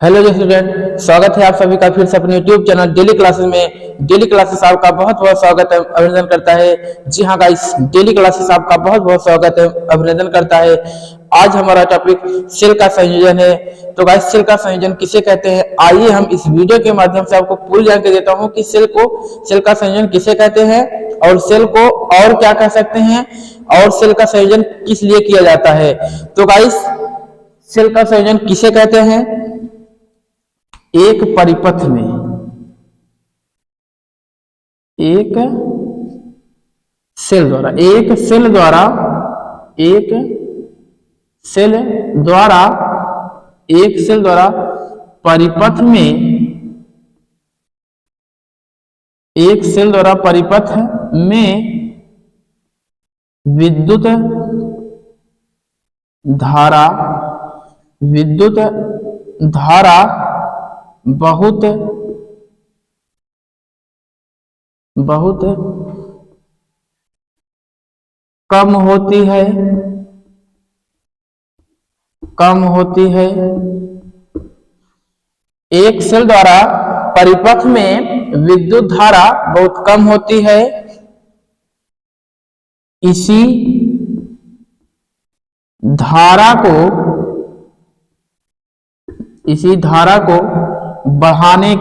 Hello student, स्वागत है आप सभी का फिर से अपने यूट्यूब चैनल डेली क्लासेस में। डेली क्लासेस आपका बहुत बहुत स्वागत है, अभिनंदन करता है। जी हाँ गाइस, डेली क्लासेस आपका बहुत बहुत स्वागत है, अभिनंदन करता है। आज हमारा टॉपिक सेल का संयोजन है। तो गाइस, सेल का संयोजन किसे कहते हैं, आइए हम इस वीडियो के माध्यम से आपको पूरी जानकारी देता हूँ कि सेल का संयोजन किसे कहते हैं और सेल को और क्या कह सकते हैं और सेल का संयोजन किस लिए किया जाता है। तो गाइस, सेल का संयोजन किसे कहते हैं? एक परिपथ में एक सेल द्वारा परिपथ में विद्युत धारा बहुत कम होती है। एक सेल द्वारा परिपथ में विद्युत धारा बहुत कम होती है। इसी धारा को बढ़ाने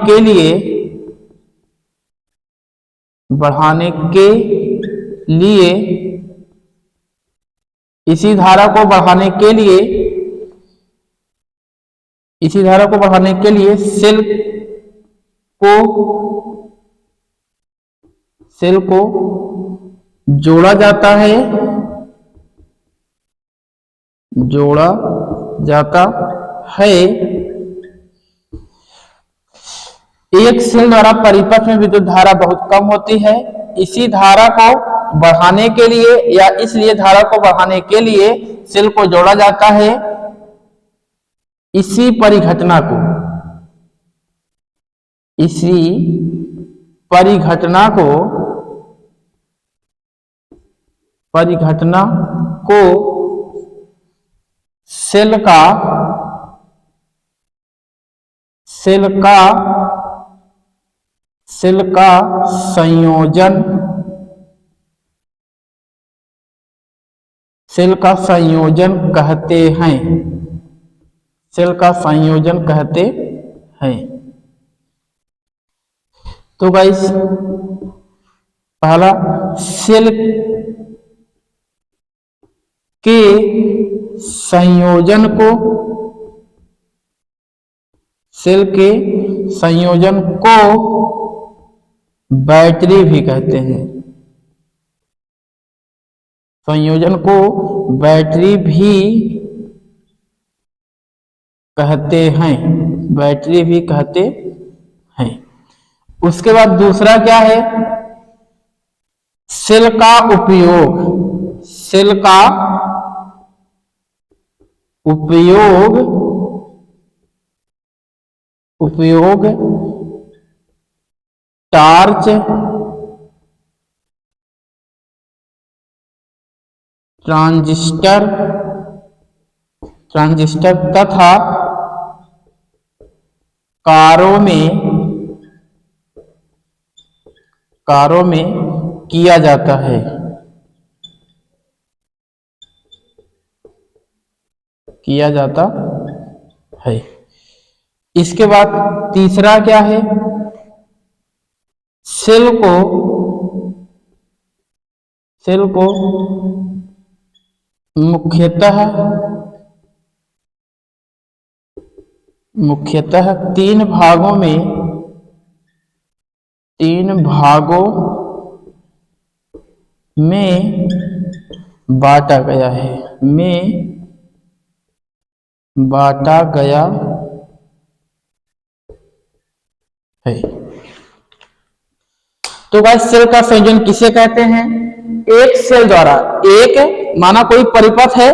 के लिए सेल को जोड़ा जाता है। एक सेल द्वारा परिपथ में विद्युत धारा बहुत कम होती है। इसी धारा को बढ़ाने के लिए या इसलिए धारा को बढ़ाने के लिए सेल को जोड़ा जाता है। इसी परिघटना को सेल का संयोजन कहते हैं। तो गाइस, पहला सेल के संयोजन को बैटरी भी कहते हैं। बैटरी भी कहते हैं। उसके बाद दूसरा क्या है? सेल का उपयोग टार्च, ट्रांजिस्टर तथा कारों में किया जाता है। इसके बाद तीसरा क्या है? सेल को मुख्यतः तीन भागों में बांटा गया है। तो गाइस, सेल का संयोजन किसे कहते हैं? एक सेल द्वारा, माना कोई परिपथ है,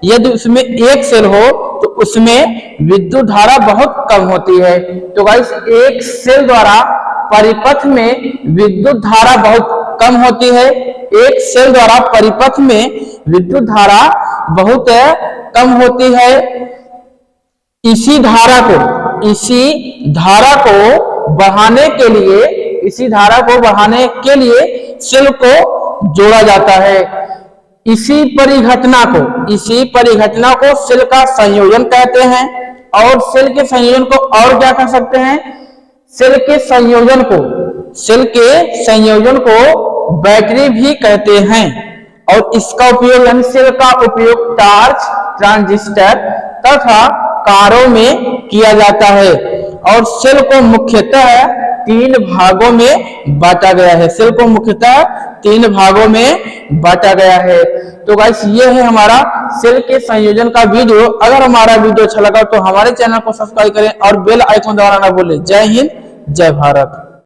यदि उसमें एक सेल हो तो उसमें विद्युत धारा बहुत कम होती है। तो गाइस, एक सेल द्वारा परिपथ में विद्युत धारा बहुत कम होती है। एक सेल द्वारा परिपथ में विद्युत धारा बहुत कम होती है। इसी धारा को इसी धारा को बढ़ाने के लिए सेल को जोड़ा जाता है। इसी परिघटना को सेल का संयोजन कहते हैं। और सेल के संयोजन को और क्या कह सकते हैं? सेल के संयोजन को बैटरी भी कहते हैं। और इसका उपयोग यानी सेल का उपयोग टॉर्च, ट्रांजिस्टर तथा कारों में किया जाता है। और सेल को मुख्यतः 3 भागों में बांटा गया है। तो गाइस ये है हमारा सेल के संयोजन का वीडियो। अगर हमारा वीडियो अच्छा लगा तो हमारे चैनल को सब्सक्राइब करें और बेल आइकन दबाना ना भूलें। जय हिंद, जय भारत।